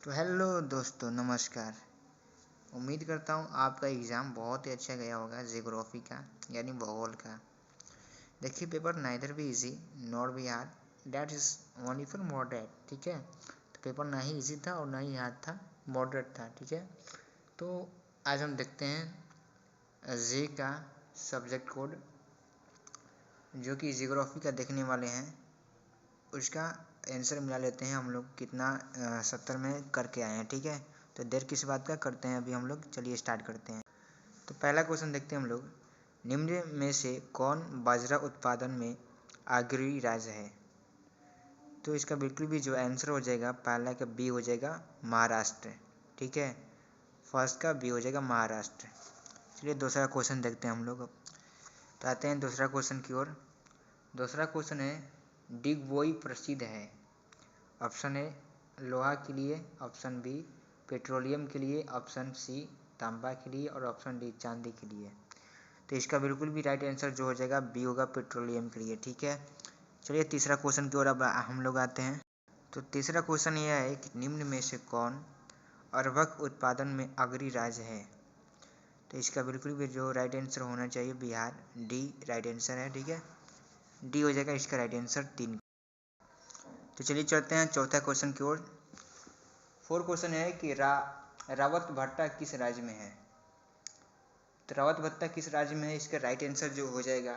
तो हेलो दोस्तों, नमस्कार। उम्मीद करता हूँ आपका एग्ज़ाम बहुत ही अच्छा गया होगा जियोग्राफी का यानी भूगोल का। देखिए, पेपर नाइदर भी इजी नॉट भी hard, that is only for moderate. ठीक है, तो पेपर ना ही इजी था और ना ही हार्ड था, मॉडरेट था। ठीक है, तो आज हम देखते हैं जी का सब्जेक्ट कोड जो कि जियोग्राफी का देखने वाले हैं, उसका आंसर मिला लेते हैं हम लोग कितना 70 में करके आए हैं। ठीक है, तो देर किस बात का करते हैं अभी हम लोग, चलिए स्टार्ट करते हैं। तो पहला क्वेश्चन देखते हैं हम लोग, निम्न में से कौन बाजरा उत्पादन में अग्रणी राज्य है? तो इसका बिल्कुल भी जो आंसर हो जाएगा पहला का बी हो जाएगा महाराष्ट्र। ठीक है, फर्स्ट का बी हो जाएगा महाराष्ट्र। चलिए दूसरा क्वेश्चन देखते हैं हम लोग। तो आते हैं दूसरा क्वेश्चन की ओर। दूसरा क्वेश्चन है, डिगबोई प्रसिद्ध है? ऑप्शन ए लोहा के लिए, ऑप्शन बी पेट्रोलियम के लिए, ऑप्शन सी तांबा के लिए और ऑप्शन डी चांदी के लिए। तो इसका बिल्कुल भी राइट आंसर जो हो जाएगा बी होगा, पेट्रोलियम के लिए। ठीक है, चलिए तीसरा क्वेश्चन की ओर अब हम लोग आते हैं। तो तीसरा क्वेश्चन यह है कि निम्न में से कौन अर्भक उत्पादन में अग्रणी राज्य है? तो इसका बिल्कुल भी जो राइट आंसर होना चाहिए बिहार, डी राइट आंसर है। ठीक है, डी हो जाएगा इसका राइट आंसर 3। तो चलिए चलते हैं चौथा क्वेश्चन की ओर। फोर्थ क्वेश्चन है कि रावत भट्टा किस राज्य में है? तो रावत भट्टा किस राज्य में है, इसका राइट आंसर जो हो जाएगा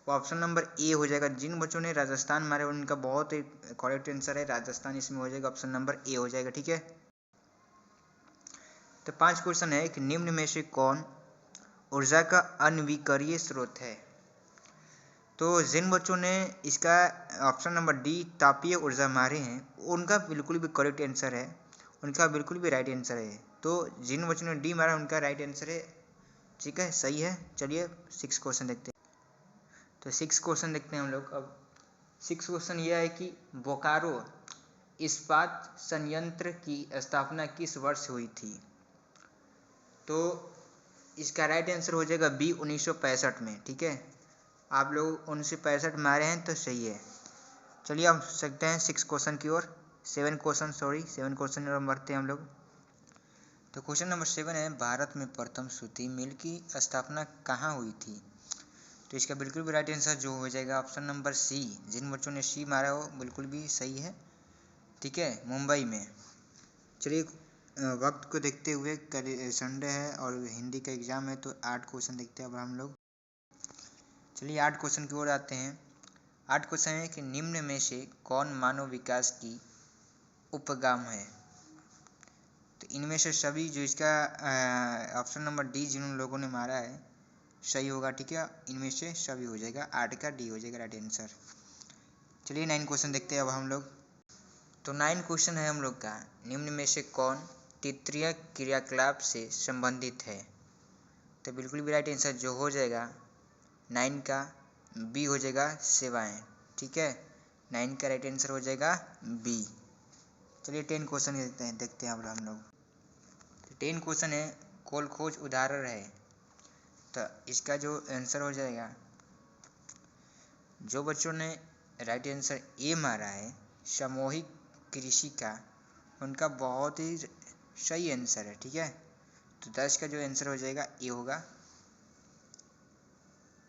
वो ऑप्शन नंबर ए हो जाएगा। जिन बच्चों ने राजस्थान मारे उनका बहुत ही करेक्ट आंसर है राजस्थान, इसमें हो जाएगा ऑप्शन नंबर ए हो जाएगा। ठीक है, तो 5 क्वेश्चन है कि निम्न में से कौन ऊर्जा का अनवीकरीय स्रोत है? तो जिन बच्चों ने इसका ऑप्शन नंबर डी तापीय ऊर्जा मारे हैं उनका बिल्कुल भी करेक्ट आंसर है, उनका बिल्कुल भी राइट आंसर है। तो जिन बच्चों ने डी मारा उनका राइट आंसर है। ठीक है, सही है। चलिए 6 क्वेश्चन देखते हैं। तो 6 क्वेश्चन देखते हैं हम लोग। अब 6 क्वेश्चन यह है कि बोकारो इस्पात संयंत्र की स्थापना किस वर्ष हुई थी? तो इसका राइट आंसर हो जाएगा बी 1965 में। ठीक है, आप लोग 1965 मारे हैं तो सही है। चलिए अब सकते हैं 6 क्वेश्चन की ओर, 7 क्वेश्चन और बढ़ते हैं हम लोग। तो क्वेश्चन नंबर 7 है, भारत में प्रथम सूती मिल की स्थापना कहाँ हुई थी? तो इसका बिल्कुल भी राइट आंसर जो हो जाएगा ऑप्शन नंबर सी। जिन बच्चों ने सी मारा हो बिल्कुल भी सही है। ठीक है, मुंबई में। चलिए वक्त को देखते हुए, संडे है और हिंदी का एग्ज़ाम है, तो 8 क्वेश्चन देखते हैं अब हम लोग। चलिए 8 क्वेश्चन की ओर आते हैं। 8 क्वेश्चन है कि निम्न में से कौन मानव विकास की उपगाम है? तो इनमें से सभी जो इसका ऑप्शन नंबर डी जिन लोगों ने मारा है सही होगा। ठीक है, इनमें से सभी हो जाएगा, 8 का डी हो जाएगा राइट आंसर। चलिए 9 क्वेश्चन देखते हैं अब हम लोग। तो 9 क्वेश्चन है हम लोग का, निम्न में से कौन तृतीय क्रियाकलाप से संबंधित है? तो बिल्कुल भी राइट आंसर जो हो जाएगा 9 का बी हो जाएगा, सेवाएं। ठीक है, 9 का राइट आंसर हो जाएगा बी। चलिए 10 क्वेश्चन देखते हैं अब हम लोग। 10 क्वेश्चन है, कोल खोज उदाहरण है? तो इसका जो आंसर हो जाएगा, जो बच्चों ने राइट आंसर ए मारा है सामूहिक कृषि का, उनका बहुत ही सही आंसर है। ठीक है, तो 10 का जो आंसर हो जाएगा ए होगा।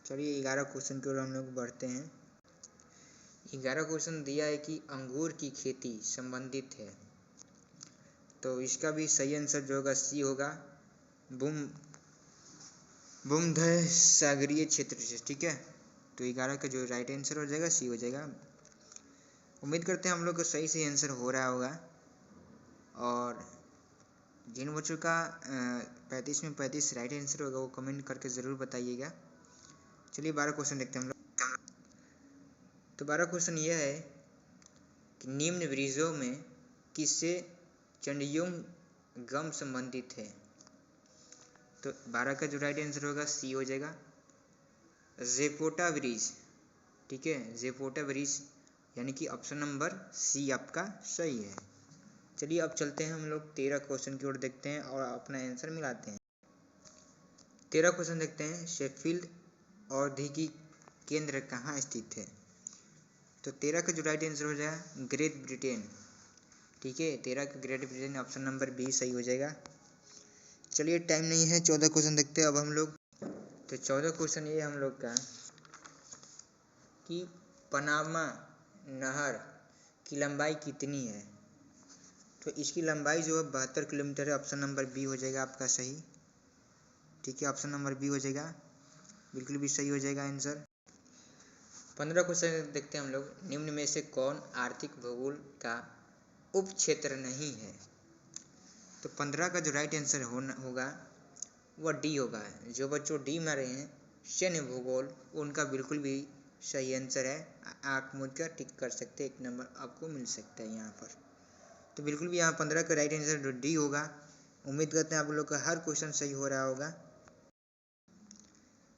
चलिए 11 क्वेश्चन की ओर हम लोग बढ़ते हैं। 11 क्वेश्चन दिया है कि अंगूर की खेती संबंधित है? तो इसका भी सही आंसर जो होगा सी होगा, भूमध्य सागरीय क्षेत्र से। ठीक है, तो 11 का जो राइट आंसर हो जाएगा सी हो जाएगा। उम्मीद करते हैं हम लोग को सही से आंसर हो रहा होगा, और जिन बच्चों का 35 में 35 राइट आंसर होगा वो कमेंट करके ज़रूर बताइएगा। चलिए 12 क्वेश्चन देखते हैं हम लोग। तो 12 क्वेश्चन यह है कि निम्न ब्रिजों में किससे चंडयुंग गम संबंधित है? तो 12 का जो राइट आंसर होगा सी हो जाएगा, जेपोटा ब्रिज। ठीक है, जेपोटा ब्रिज यानी कि ऑप्शन नंबर सी आपका सही है। चलिए अब चलते हैं हम लोग 13 क्वेश्चन की ओर देखते हैं और अपना आंसर मिलाते हैं। 13 क्वेश्चन देखते हैं, शेफील्ड औद्योगिकी केंद्र कहाँ स्थित है? तो 13 का जो राइट आंसर हो जाएगा ग्रेट ब्रिटेन। ठीक है, 13 का Great Britain option number B सही हो जाएगा। चलिए टाइम नहीं है, 14 क्वेश्चन देखते हैं अब हम लोग। तो 14 क्वेश्चन ये हम लोग का कि पनामा नहर की लंबाई कितनी है। तो इसकी लंबाई जो है 72 किलोमीटर है। ऑप्शन नंबर बी हो जाएगा आपका सही। ठीक है, ऑप्शन नंबर बी हो जाएगा, बिल्कुल भी सही हो जाएगा आंसर। 15 क्वेश्चन देखते हैं हम लोग। निम्न में से कौन आर्थिक भूगोल का उप क्षेत्र नहीं है। तो 15 का जो राइट आंसर होगा वह डी होगा। जो बच्चों डी मारे हैं सैन्य भूगोल, उनका बिल्कुल भी सही आंसर है। आँख मूंद कर टिक कर सकते हैं, 1 नंबर आपको मिल सकता है यहाँ पर। तो बिल्कुल भी यहाँ 15 का राइट आंसर डी होगा। उम्मीद करते हैं आप लोग का हर क्वेश्चन सही हो रहा होगा।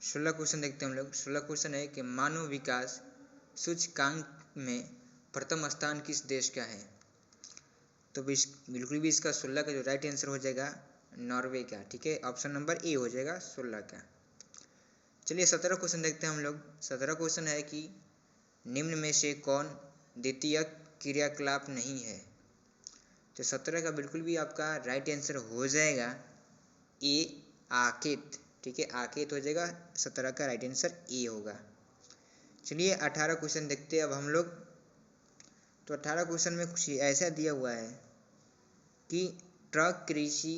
16 क्वेश्चन देखते हैं हम लोग। 16 क्वेश्चन है कि मानव विकास सूचकांक में प्रथम स्थान किस देश का है। तो बिल्कुल भी इसका 16 का जो राइट आंसर हो जाएगा नॉर्वे का। ठीक है, ऑप्शन नंबर ए हो जाएगा 16 का। चलिए 17 क्वेश्चन देखते हैं हम लोग। 17 क्वेश्चन है कि निम्न में से कौन द्वितीयक क्रियाकलाप नहीं है। तो 17 का बिल्कुल भी आपका राइट आंसर हो जाएगा ए आकेत। ठीक है, आकेत हो जाएगा। 17 का राइट आंसर ए होगा। चलिए 18 क्वेश्चन देखते हैं अब हम लोग। तो 18 क्वेश्चन में कुछ ऐसा दिया हुआ है कि ट्रक कृषि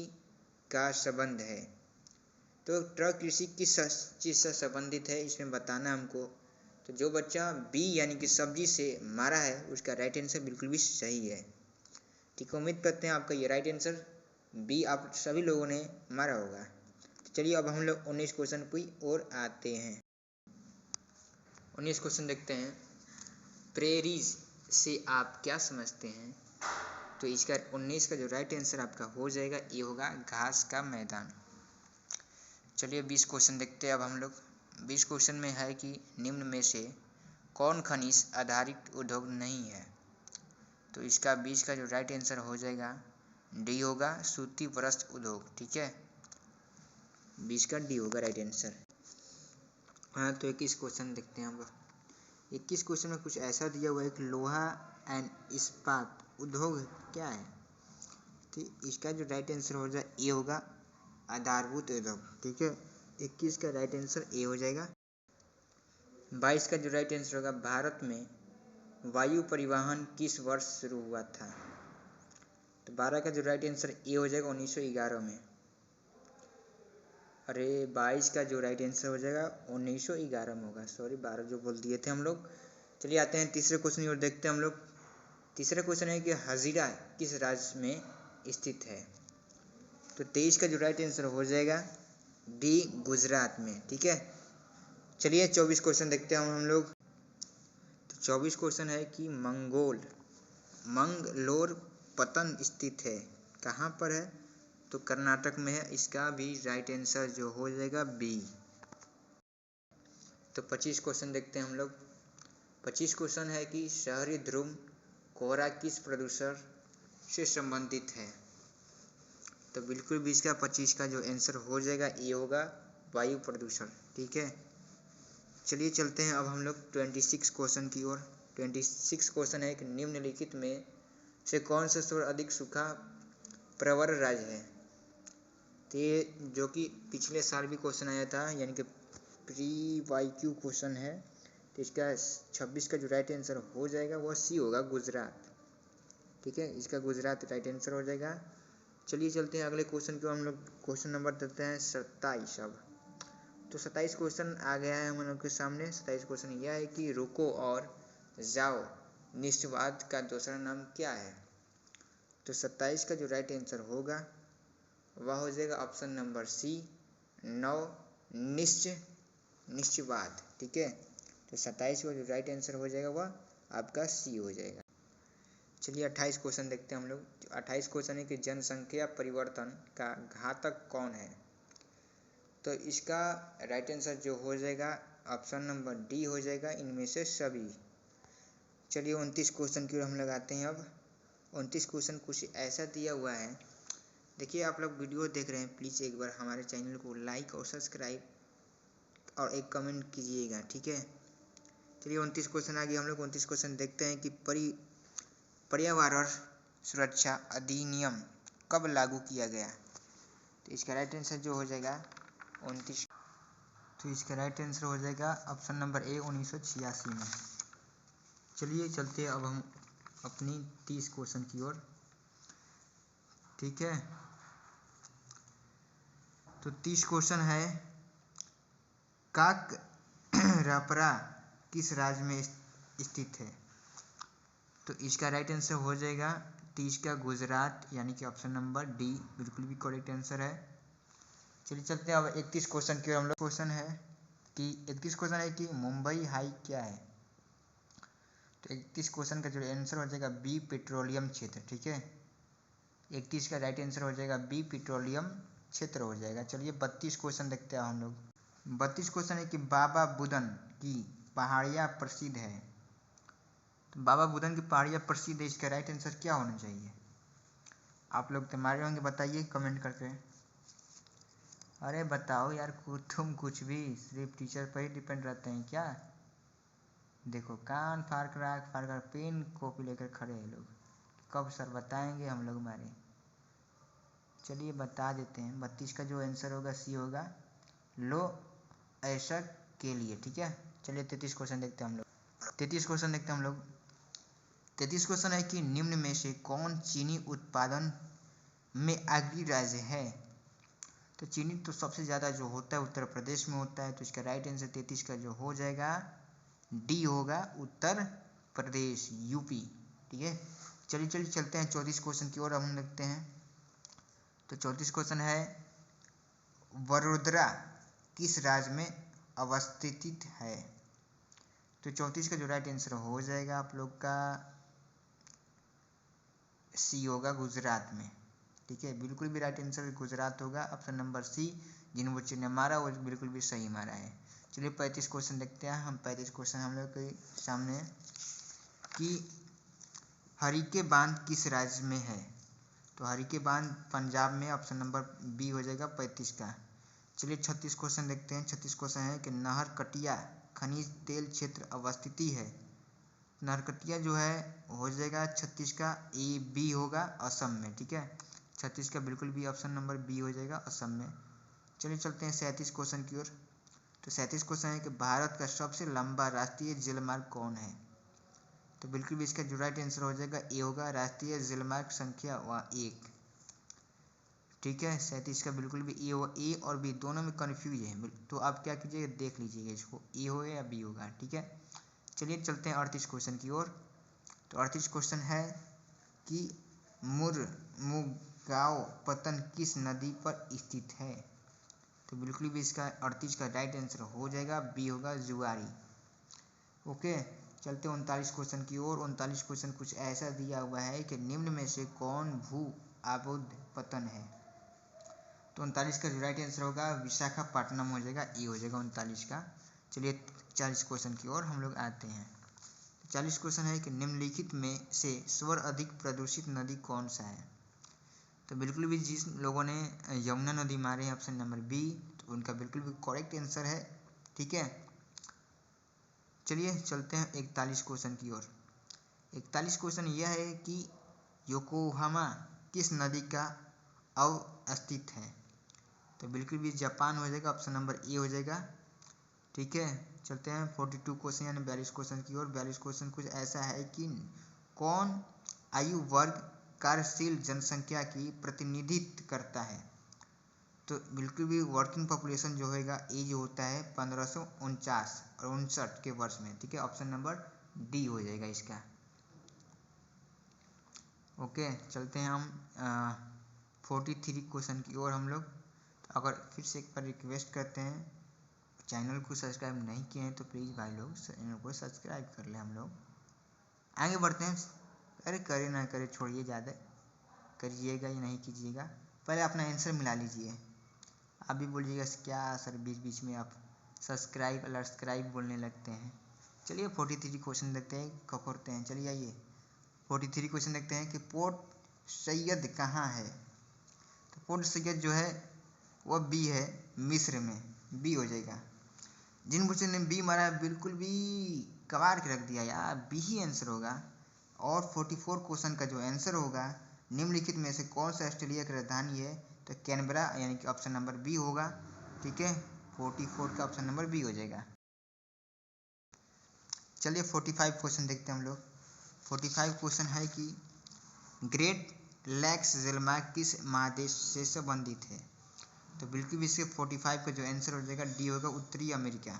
का संबंध है। तो ट्रक कृषि किस चीज़ से संबंधित है इसमें बताना हमको। तो जो बच्चा बी यानी कि सब्जी से मारा है उसका राइट आंसर बिल्कुल भी सही है। ठीक है, उम्मीद करते हैं आपका ये राइट आंसर बी आप सभी लोगों ने मारा होगा। तो चलिए अब हम लोग 19 क्वेश्चन कोई और आते हैं। 19 क्वेश्चन देखते हैं। प्रेरीज से आप क्या समझते हैं। तो इसका 19 का जो राइट आंसर आपका हो जाएगा ये होगा घास का मैदान। चलिए 20 क्वेश्चन देखते हैं अब हम लोग। 20 क्वेश्चन में है कि निम्न में से कौन खनिज आधारित उद्योग नहीं है। तो इसका 20 का जो राइट आंसर हो जाएगा डी होगा सूती वस्त्र उद्योग। ठीक है, 20 का डी होगा राइट आंसर। हाँ, तो 21 क्वेश्चन देखते हैं हम लोग। 21 क्वेश्चन में कुछ ऐसा दिया हुआ है कि लोहा एंड इस्पात उद्योग क्या है। तो इसका जो राइट आंसर हो जाए ए होगा आधारभूत उद्योग। ठीक है, 21 का राइट आंसर ए हो जाएगा। 22 का जो राइट आंसर होगा भारत में वायु परिवहन किस वर्ष शुरू हुआ था। तो 12 का जो राइट आंसर ए हो जाएगा 1911 में। अरे 22 का जो राइट आंसर हो जाएगा 1911 में होगा। सॉरी 12 जो बोल दिए थे हम लोग। चलिए आते हैं तीसरे क्वेश्चन की ओर देखते हैं हम लोग। तीसरा क्वेश्चन है कि हजीरा किस राज्य में स्थित है। तो 23 का जो राइट आंसर हो जाएगा डी गुजरात में। ठीक है, चलिए 24 क्वेश्चन देखते हैं हम लोग। तो 24 क्वेश्चन है कि मंगलोर पत्तन स्थित है, कहाँ पर है। तो कर्नाटक में है। इसका भी राइट आंसर जो हो जाएगा बी। तो 25 क्वेश्चन देखते हैं हम लोग। 25 क्वेश्चन है कि शहरी ध्रुव कोहरा किस प्रदूषण से संबंधित है। तो बिल्कुल भी इसका 25 का जो आंसर हो जाएगा ये होगा वायु प्रदूषण। ठीक है, चलिए चलते हैं अब हम लोग 26 क्वेश्चन की ओर। 26 क्वेश्चन है कि निम्नलिखित में से कौन सा स्वर अधिक सूखा प्रवर राज्य है। तो ये जो कि पिछले साल भी क्वेश्चन आया था यानी कि प्री वाईक्यू क्वेश्चन है। तो इसका 26 का जो राइट आंसर हो जाएगा वह सी होगा गुजरात। ठीक है, इसका गुजरात राइट आंसर हो जाएगा। चलिए चलते हैं अगले क्वेश्चन को। हम लोग क्वेश्चन नंबर देते हैं 27 अब। तो 27 क्वेश्चन आ गया है हम लोग के सामने। 27 क्वेश्चन यह है कि रुको और जाओ निश्चयवाद का दूसरा नाम क्या है। तो 27 का जो राइट आंसर होगा वह हो जाएगा ऑप्शन नंबर सी निश्चयवाद। ठीक है, तो 27 का जो राइट आंसर हो जाएगा वह आपका सी हो जाएगा। चलिए 28 क्वेश्चन देखते हैं हम लोग। 28 क्वेश्चन है कि जनसंख्या परिवर्तन का घातक कौन है। तो इसका राइट आंसर जो हो जाएगा ऑप्शन नंबर डी हो जाएगा इनमें से सभी। चलिए 29 क्वेश्चन की ओर हम लगाते हैं अब। 29 क्वेश्चन कुछ ऐसा दिया हुआ है। देखिए आप लोग वीडियो देख रहे हैं, प्लीज़ एक बार हमारे चैनल को लाइक और सब्सक्राइब और एक कमेंट कीजिएगा। ठीक है, चलिए 29 क्वेश्चन आ गया हम लोग। 29 क्वेश्चन देखते हैं कि पर्यावरण सुरक्षा अधिनियम कब लागू किया गया? तो इसका राइट आंसर जो हो जाएगा 29। तो इसका राइट आंसर हो जाएगा ऑप्शन नंबर ए 1986 में। चलिए चलते हैं अब हम अपनी 30 क्वेश्चन की ओर। ठीक है, तो 30 क्वेश्चन है, काकरापरा किस राज्य में स्थित है? तो इसका राइट आंसर हो जाएगा 30 का गुजरात, यानी कि ऑप्शन नंबर डी बिल्कुल भी करेक्ट आंसर है। चलिए चलते हैं अब 31 क्वेश्चन की ओर हम लोग। क्वेश्चन है कि 31 क्वेश्चन है कि मुंबई हाई क्या है? तो 31 क्वेश्चन का जो आंसर हो जाएगा बी पेट्रोलियम क्षेत्र। ठीक है, 31 का राइट आंसर हो जाएगा बी पेट्रोलियम क्षेत्र हो जाएगा। चलिए 32 क्वेश्चन देखते हैं हम लोग। 32 क्वेश्चन है कि बाबा बुदन की पहाड़ियाँ प्रसिद्ध है। तो बाबा बुदन की पहाड़ियाँ प्रसिद्ध है, इसका राइट आंसर क्या होना चाहिए? आप लोग तो मारे होंगे, बताइए कमेंट करके। अरे बताओ यार, तुम कुछ भी सिर्फ टीचर पर ही डिपेंड रहते हैं क्या? देखो कान फाड़ कर पेन कॉपी लेकर खड़े हैं लोग, कब सर बताएंगे हम लोग मारे। चलिए बता देते हैं, 32 का जो आंसर होगा सी होगा, लो ऐसा के लिए। ठीक है, चलिए 33 क्वेश्चन देखते हैं हम लोग। 33 क्वेश्चन देखते हैं हम लोग। 33 क्वेश्चन है कि निम्न में से कौन चीनी उत्पादन में अग्रणी राज्य है? तो चीनी तो सबसे ज़्यादा जो होता है उत्तर प्रदेश में होता है, तो इसका राइट आंसर 33 का जो हो जाएगा डी होगा, उत्तर प्रदेश, यूपी। ठीक है, चलिए चलते हैं 34 क्वेश्चन की ओर हम देखते हैं। तो 34 क्वेश्चन है, वडोदरा किस राज्य में अवस्थित है? तो 34 का जो राइट आंसर हो जाएगा आप लोग का सी होगा, गुजरात में। ठीक है, बिल्कुल भी राइट आंसर गुजरात होगा, ऑप्शन नंबर सी। जिन बच्चों ने मारा वो बिल्कुल भी सही मारा है। चलिए 35 क्वेश्चन देखते हैं हम। 35 क्वेश्चन हम लोग के सामने कि हरिके बांध किस राज्य में है? तो हरिके बांध पंजाब में, ऑप्शन नंबर बी हो जाएगा 35 का। चलिए 36 क्वेश्चन देखते हैं। 36 क्वेश्चन है कि नहरकटिया खनिज तेल क्षेत्र अवस्थिति है। नहरकटिया जो है हो जाएगा 36 का ए बी होगा, असम में। ठीक है, 36 का बिल्कुल भी ऑप्शन नंबर बी हो जाएगा, असम में। चलिए चलते हैं 37 क्वेश्चन की ओर। तो 37 क्वेश्चन है कि भारत का सबसे लंबा राष्ट्रीय जलमार्ग कौन है? तो बिल्कुल भी इसका जो राइट आंसर हो जाएगा ए होगा, राष्ट्रीय जलमार्ग संख्या 1। ठीक है, 37 का बिल्कुल भी ए और बी दोनों में कन्फ्यूज है, तो आप क्या कीजिएगा, देख लीजिएगा इसको, ए हो या बी होगा। ठीक है, चलिए चलते हैं 38 क्वेश्चन की ओर। तो 38 क्वेश्चन है कि मुरमुगाओ पत्तन किस नदी पर स्थित है? तो बिल्कुल भी इसका 38 का राइट आंसर हो जाएगा बी होगा, जुआरी। ओके, चलते 39 क्वेश्चन की ओर। 39 क्वेश्चन कुछ ऐसा दिया हुआ है कि निम्न में से कौन भू आबोध पतन है? तो 39 का जो राइट आंसर होगा विशाखापट्टनम हो जाएगा, ए हो जाएगा 39 का। चलिए 40 क्वेश्चन की ओर हम लोग आते हैं। 40 क्वेश्चन है कि निम्नलिखित में से सर्वाधिक प्रदूषित नदी कौन सा है? तो बिल्कुल भी जिस लोगों ने यमुना नदी मारे हैं, ऑप्शन नंबर बी, तो उनका बिल्कुल भी करेक्ट आंसर है। ठीक है, चलिए चलते हैं 41 क्वेश्चन की ओर। 41 क्वेश्चन यह है कि योकोहामा किस नदी का अवस्थित है? तो बिल्कुल भी जापान हो जाएगा, ऑप्शन नंबर ए हो जाएगा। ठीक है, चलते हैं 42 क्वेश्चन यानी 42 क्वेश्चन की ओर। 42 क्वेश्चन कुछ ऐसा है कि कौन आयु वर्ग कार्यशील जनसंख्या की प्रतिनिधित्व करता है? तो बिल्कुल भी वर्किंग पॉपुलेशन जो होगा एज होता है 1549 और 59 के वर्ष में। ठीक है, ऑप्शन नंबर डी हो जाएगा इसका। ओके, चलते हैं हम 43 क्वेश्चन की ओर हम लोग। तो अगर फिर से एक बार रिक्वेस्ट करते हैं, चैनल को सब्सक्राइब नहीं किए हैं तो प्लीज़ भाई लोग चैनल को सब्सक्राइब कर ले। हम लोग आगे बढ़ते हैं। अरे करे ना करे छोड़िए, ज़्यादा करिएगा या नहीं कीजिएगा, पहले अपना आंसर मिला लीजिए। आप भी बोलिएगा क्या सर बीच बीच में आप सब्सक्राइब बोलने लगते हैं। चलिए 43 क्वेश्चन देखते हैं, खोलते हैं। चलिए आइए 43 क्वेश्चन देखते हैं कि पोर्ट सैयद कहाँ है? तो पोर्ट सैयद जो है वह बी है, मिस्र में, बी हो जाएगा। जिन बच्चों ने बी मारा बिल्कुल भी कबाड़ के रख दिया यार, बी ही आंसर होगा। और 44 क्वेश्चन का जो आंसर होगा, निम्नलिखित में से कौन सा ऑस्ट्रेलिया की राजधानी है, तो कैनबरा यानी कि ऑप्शन नंबर बी होगा। ठीक है, 44 का ऑप्शन नंबर बी हो जाएगा। चलिए 45 क्वेश्चन देखते हैं हम लोग। 45 क्वेश्चन है कि ग्रेट लैक्स जलमार्ग किस महादेश से संबंधित है, तो बिल्कुल भी इसके 45 का जो आंसर हो जाएगा डी होगा, उत्तरी अमेरिका।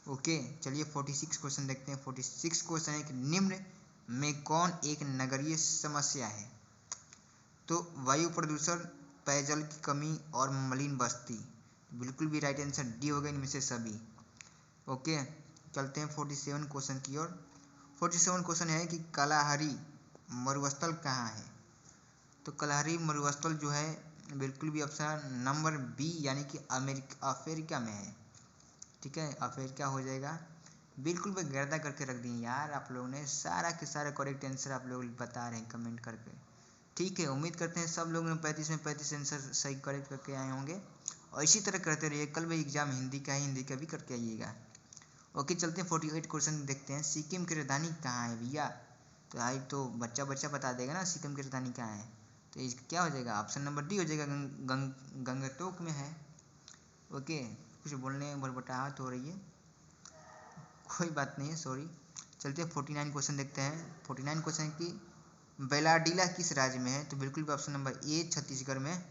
ओके, चलिए 46 क्वेश्चन देखते हैं। 46 क्वेश्चन है कि निम्न में कौन एक नगरीय समस्या है, तो वायु प्रदूषण, पेयजल की कमी और मलिन बस्ती। बिल्कुल भी राइट आंसर डी होगा, इनमें से सभी। ओके, चलते हैं 47 क्वेश्चन की ओर। 47 क्वेश्चन है कि कालाहारी मरुस्थल कहाँ है, तो कालाहारी मरुस्थल जो है बिल्कुल भी ऑप्शन नंबर बी यानी कि अफ्रीका में है। ठीक है, अफ्रीका हो जाएगा। बिल्कुल भी गर्दा करके रख दिए यार आप लोगों ने, सारा के सारा करेक्ट आंसर आप लोग बता रहे हैं कमेंट करके। ठीक है, उम्मीद करते हैं सब लोग 35 में 35 आंसर सही करेक्ट करके आए होंगे, और इसी तरह करते रहिए। कल भी एग्जाम हिंदी का है, हिंदी का भी करके आइएगा। ओके, चलते हैं 48 क्वेश्चन देखते हैं। सिक्किम की राजधानी कहाँ है भैया, तो आई तो बच्चा बता देगा ना सिक्किम की राजधानी कहाँ है, तो इसका क्या हो जाएगा, ऑप्शन नंबर डी हो जाएगा, गंगटोक में है। ओके, कुछ बोलने बड़बड़ाहट हो रही है, कोई बात नहीं है, सॉरी। चलते हैं 49 क्वेश्चन देखते हैं। 49 क्वेश्चन की बेलाडीला किस राज्य में है, तो बिल्कुल भी ऑप्शन नंबर ए छत्तीसगढ़ में।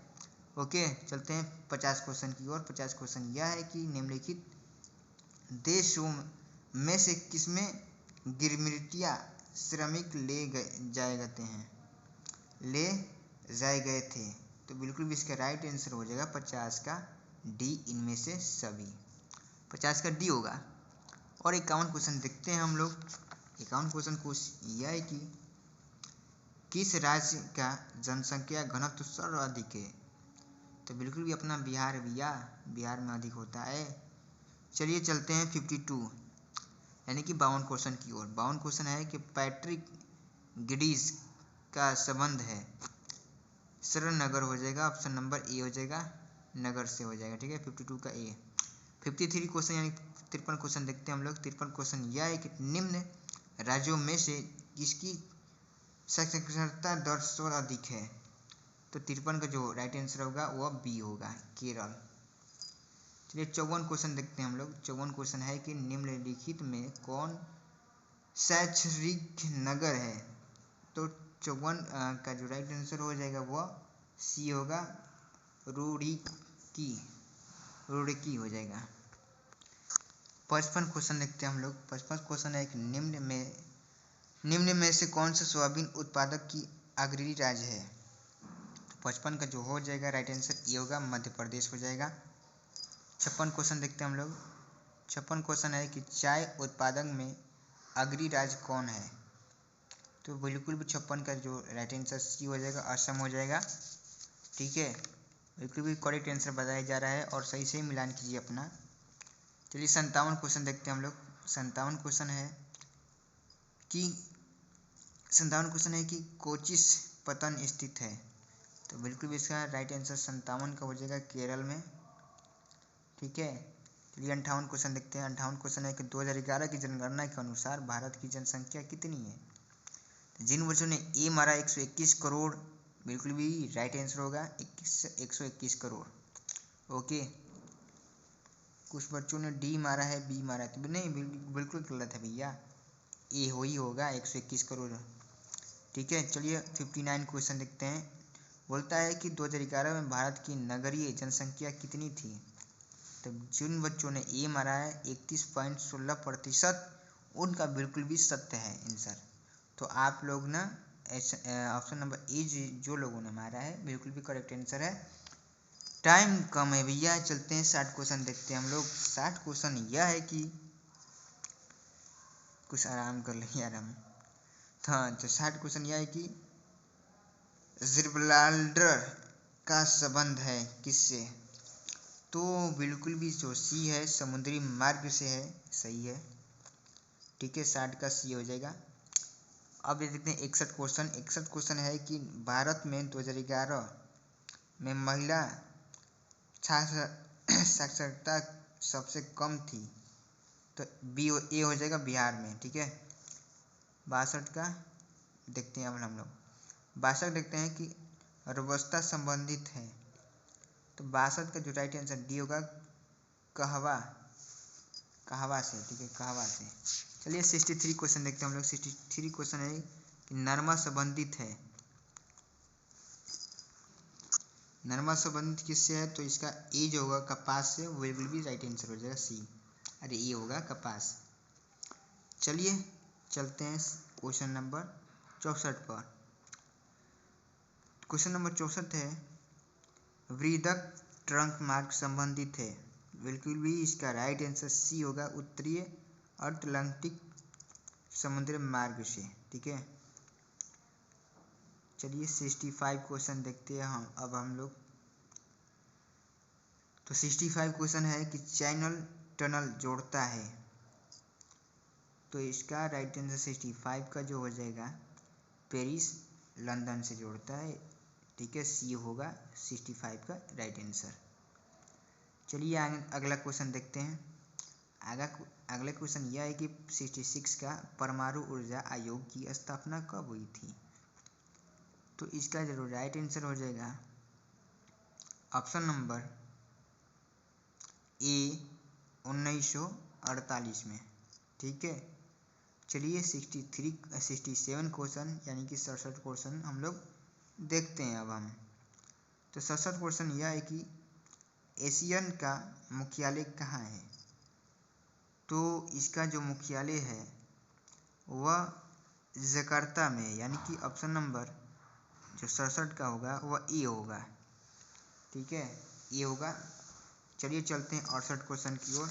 ओके, चलते हैं 50 क्वेश्चन की ओर। 50 क्वेश्चन यह है कि निम्नलिखित देशों में से किसमें गिरमिटिया श्रमिक ले जाए गए थे, तो बिल्कुल भी इसका राइट आंसर हो जाएगा 50 का डी, इनमें से सभी। 50 का डी होगा। और 51 क्वेश्चन देखते हैं हम लोग। 51 क्वेश्चन यह है कि किस राज्य का जनसंख्या घनत्व सर्वाधिक है, तो बिल्कुल भी अपना बिहार भैया, बिहार में अधिक होता है। चलिए चलते हैं 52 यानी कि 52 क्वेश्चन की ओर। 52 क्वेश्चन है कि पैट्रिक गिडीज का संबंध है, शरण नगर हो जाएगा, ऑप्शन नंबर ए हो जाएगा, नगर से हो जाएगा। ठीक है, 52 का ए। 53 क्वेश्चन यानी 53 क्वेश्चन देखते हैं हम लोग। 53 क्वेश्चन यह है कि निम्न राज्यों में से किसकी साक्षरता दर सर्वाधिक है, तो 53 का जो राइट आंसर होगा वह बी होगा, केरल। चलिए 54 क्वेश्चन देखते हैं हम लोग। 54 क्वेश्चन है कि निम्नलिखित में कौन शैक्षणिक नगर है, तो 54 का जो राइट आंसर हो जाएगा वह सी होगा, रुड़की हो जाएगा। 55 क्वेश्चन देखते हैं हम लोग। 55 क्वेश्चन है कि निम्न में से कौन सा सोयाबीन उत्पादक की अग्रणी राज्य है, तो 55 का जो हो जाएगा राइट आंसर ये होगा, मध्य प्रदेश हो जाएगा। 56 क्वेश्चन देखते हैं हम लोग। 56 क्वेश्चन है कि चाय उत्पादन में अग्रणी राज्य कौन है, तो बिल्कुल भी 56 का जो राइट आंसर सी हो जाएगा, असम हो जाएगा। ठीक है, बिल्कुल भी करेक्ट आंसर बताया जा रहा है और सही से मिलान कीजिए अपना। चलिए 57 क्वेश्चन देखते हैं हम लोग। 57 क्वेश्चन है कि कोचिस पतन स्थित है, तो बिल्कुल भी इसका राइट आंसर 57 का हो जाएगा, केरल में। ठीक है, चलिए 58 क्वेश्चन देखते हैं। 58 क्वेश्चन है कि 2011 की जनगणना के अनुसार भारत की जनसंख्या कितनी है, जिन बच्चों ने ए मारा 121 करोड़, बिल्कुल भी राइट आंसर होगा 121 करोड़। ओके, कुछ बच्चों ने डी मारा है, बी मारा है, तो नहीं बिल्कुल गलत है भैया, ए हो ही होगा 121 करोड़। ठीक है, चलिए 59 क्वेश्चन देखते हैं। बोलता है कि 2011 में भारत की नगरीय जनसंख्या कितनी थी, तो जिन बच्चों ने ए मारा है 31.16%, उनका बिल्कुल भी सत्य है आंसर। तो आप लोग ना ऑप्शन नंबर ए जो लोगों ने मारा है बिल्कुल भी करेक्ट आंसर है। टाइम कम है भैया, चलते हैं 60 क्वेश्चन देखते हैं हम लोग। 60 क्वेश्चन यह है कि कुछ आराम कर लें यार हम। हाँ, तो 60 क्वेश्चन यह है कि जिब्राल्टर का संबंध है किससे, तो बिल्कुल भी जो सी है, समुद्री मार्ग से है, सही है। ठीक है, 60 का सी हो जाएगा। अब ये देखते हैं 61 क्वेश्चन। 61 क्वेश्चन है कि भारत में 2011 में महिला साक्षरता सबसे कम थी, तो बी ए हो जाएगा, बिहार में। ठीक है, 62 का देखते हैं अब हम लोग 62 देखते हैं कि अर्थव्यवस्था संबंधित है, तो 62 का जो राइट आंसर डी होगा कहवा से, ठीक है, कहवा से। चलिए 63 क्वेश्चन देखते हैं हम लोग। 63 क्वेश्चन है कि नरमा संबंधित है, नरमा संबंधित किससे है, तो इसका ए जो होगा कपास से, विल भी राइट आंसर हो जाएगा सी, अरे ये होगा कपास। चलिए चलते हैं क्वेश्चन नंबर 64 पर। क्वेश्चन नंबर 64 है वृहदक ट्रंक मार्ग संबंधित है, बिल्कुल भी इसका राइट आंसर सी होगा उत्तरीय अटलांटिक समुद्री मार्ग से, ठीक है। चलिए 65 क्वेश्चन देखते हैं अब हम लोग। तो 65 क्वेश्चन है कि चैनल टनल जोड़ता है, तो इसका राइट आंसर 65 का जो हो जाएगा पेरिस लंदन से जोड़ता है, ठीक है, सी होगा 65 का राइट आंसर। चलिए अगला क्वेश्चन देखते हैं। अगला क्वेश्चन यह है कि 66 का परमाणु ऊर्जा आयोग की स्थापना कब हुई थी, तो इसका जरूर राइट आंसर हो जाएगा ऑप्शन नंबर ए 1948 में, ठीक है। चलिए 67 क्वेश्चन यानी कि 67 क्वेश्चन हम लोग देखते हैं अब हम। तो 67 क्वेश्चन यह है कि एशियन का मुख्यालय कहाँ है, तो इसका जो मुख्यालय है वह जकार्ता में, यानी कि ऑप्शन नंबर जो 67 का होगा वह ए होगा, ठीक है, ये होगा। चलिए चलते हैं 68 क्वेश्चन की ओर।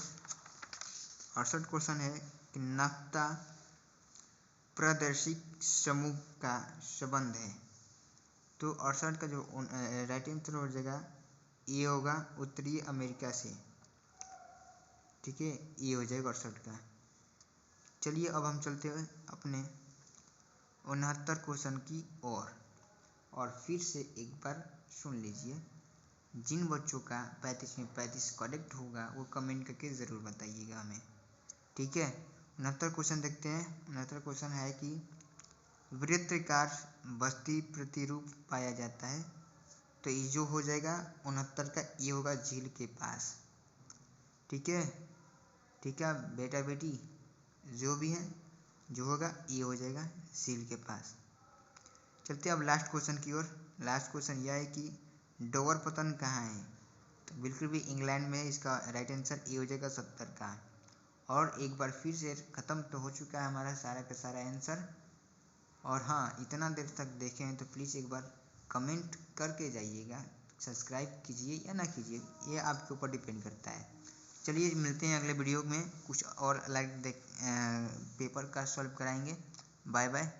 68 क्वेश्चन है कि नाफ्ता प्रादेशिक समूह का संबंध है, तो 68 का जो राइट आंसर हो जाएगा ये होगा उत्तरी अमेरिका से, ठीक है, ये हो जाएगा 68 का। चलिए अब हम चलते हैं अपने 69 क्वेश्चन की ओर, और फिर से एक बार सुन लीजिए। जिन बच्चों का 35 में 35 करेक्ट होगा वो कमेंट करके ज़रूर बताइएगा हमें, ठीक है। 69 क्वेश्चन देखते हैं। 69 क्वेश्चन है कि वृत्ताकार बस्ती प्रतिरूप पाया जाता है, तो ये जो हो जाएगा 69 का ये होगा झील के पास, ठीक है, ठीक है बेटा बेटी जो भी है जो होगा ये हो जाएगा झील के पास। चलते अब लास्ट क्वेश्चन की ओर। लास्ट क्वेश्चन यह है कि डोवर पतन कहाँ है, तो बिल्कुल भी इंग्लैंड में है, इसका राइट आंसर ये हो जाएगा 70 का। और एक बार फिर से ख़त्म तो हो चुका है हमारा सारा का सारा आंसर। और हाँ, इतना देर तक देखें हैं तो प्लीज़ एक बार कमेंट करके जाइएगा, सब्सक्राइब कीजिए या ना कीजिए, ये आपके ऊपर डिपेंड करता है। चलिए मिलते हैं अगले वीडियो में, कुछ और अलग पेपर का सॉल्व कराएंगे। Bye bye.